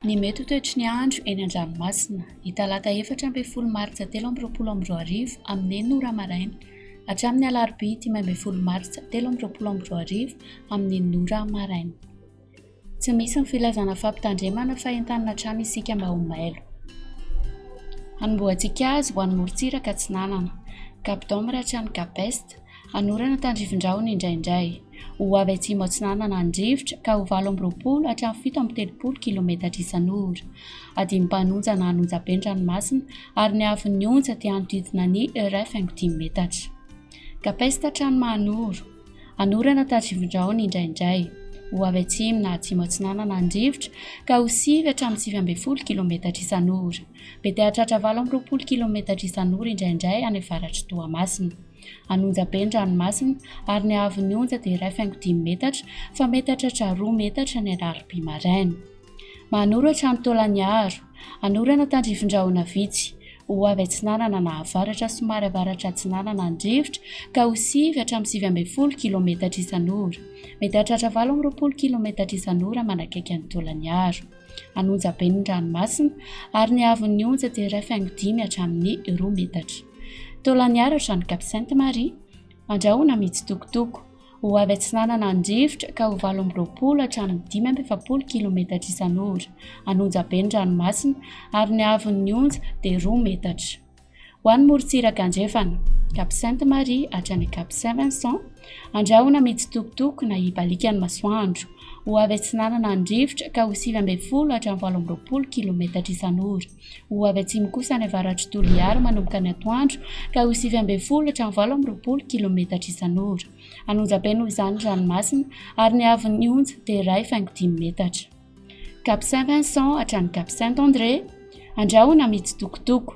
Ny mety ho toetry ny andro eny an-dranomasina ny talata 4 Martsa 2024 amin'ny 9 ora maraina hatramin'ny alarobia 15 Martsa 2024 amin'ny 9 ora maraina. Tsy misy ny filazana fampitandremana fa entanina hatrany isika mba ho mailo. Hanombohantsika azy ho an'ny morontsiraka Atsinanana, Cap-d'Ombre hatrany Cap-Est, hanorana tandrifin-drahona indraindray. Ho avy atsimo Atsinanana andrivotra ka ho 8 hatrany 7 kilometatra isan'ora. Adimpanonja na Anonjaben-dranomasina ary ny havin'ny onja dia anodidina ny 1,5 metatra. Cap-Est hatrany Mahanoro, hanorana tandrifin-drahona indraindray. Ho avy atsimo na atsimo Atsinanana andrivotra ka ho 7 hatramin'ny 9 kilometatra isan'ora. Betehatratra 20 kilometatra isan'ora indraindray any avaratry Toamasina. Anonjaben-dranomasina ary ny havin'ny onja dia 1,5 metatra fa mety hatratra 2 metatra ny alarobia maraina. Mahanoro hatrany Taolagnaro, hanorana tandrifin-drahona vitsy. Ho avy Atsinanana na avaratra somary avaratra Atsinanana andrivotra ka ho 7 hatramin'ny 9 kilometatra isan'ora. Mety hatratra 20 kilometatra isan'ora manakaiky ny Taolagnaro. Anonjaben-dranomasina ary ny havin'ny onja dia 1,5 hatramin'ny 2 metatra. Taolagnaro hatrany Cap Sainte-Marie, andrahoana mitsitokotoko. Ho avy Atsinanana andrivotra ka ho 20 hatramin'ny 15 kilometatra isan'ora. Anonjaben-dranomasina ary ny havin'ny onja dia 2 metatra. Ho an'ny morontsiraka andrefana, Cap Sainte-Marie hatrany Cap Saint-Vincent, andrahoana mitsitokotoko na ibalikan'ny masoandro. Ho avy Atsinanana andrivotra ka ho 9 hatramin'ny 18 kilometatra isan'ora. Ho avy atsimo kosa ny avaratry Toliara manomboka ny atoandro ka ho 9 hatramin'ny 20 kilometatra isan'ora. Anonjaben noho izany ranomasina ary ny havin'ny onja dia 1,5 metatra. Cap Saint-Vincent hatrany Cap Saint-André, andrahoana mitsitokotoko.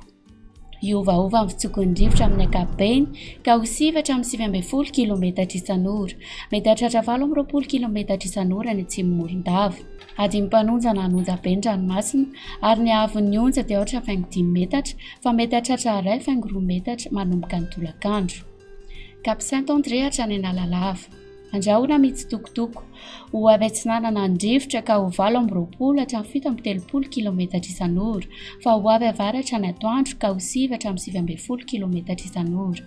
Iovaova amin'ny fitsokon'ny rivotra amin'ny ankapobeny ka ho 7 hatramin'ny 9 kilometatra isan'ora. Mety hatratra 20 kilometatra isan'ora ny atsimo Morondava. Adimpanonja na Anonjaben-dranomasina ary ny havin'ny onja dia 1,5 metatra fa mety hatratra 1,2 metatra manomboka ny tolakandro. Cap Saint-André hatrany Analalava, andrahoana mitsitokotoko. Ho avy Atsinanana andrivotra ka ho 20 hatramin'ny 17 kilometatra isan'ora fa ho avy avaratra ny atoandro ka ho 7 hatramin'ny 9 kilometatra isan'ora.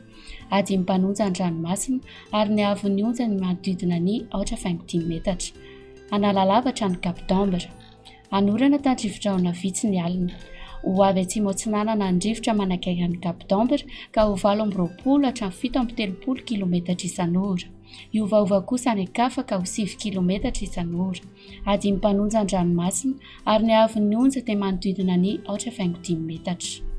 Adimpanonja ny ranomasina ary ny havin'ny onja ny manodidina ny 1,5 metatra. Analalava hatrany Cap-d'Ombre, hanorana tandrifin-drahona vitsy ny alina. Ho avy atsimo Atsinanana andrivotra manakaiky ny Cap-d'Ombre ka ho 20 hatramin'ny 17 kilometatra isan'ora. Iovaova kosa ny Kafa ka ho 7 kilometatra isan'ora. Adimpanonja ny ranomasina ary ny havin'ny onja dia manodidina ny 1,5 metatra.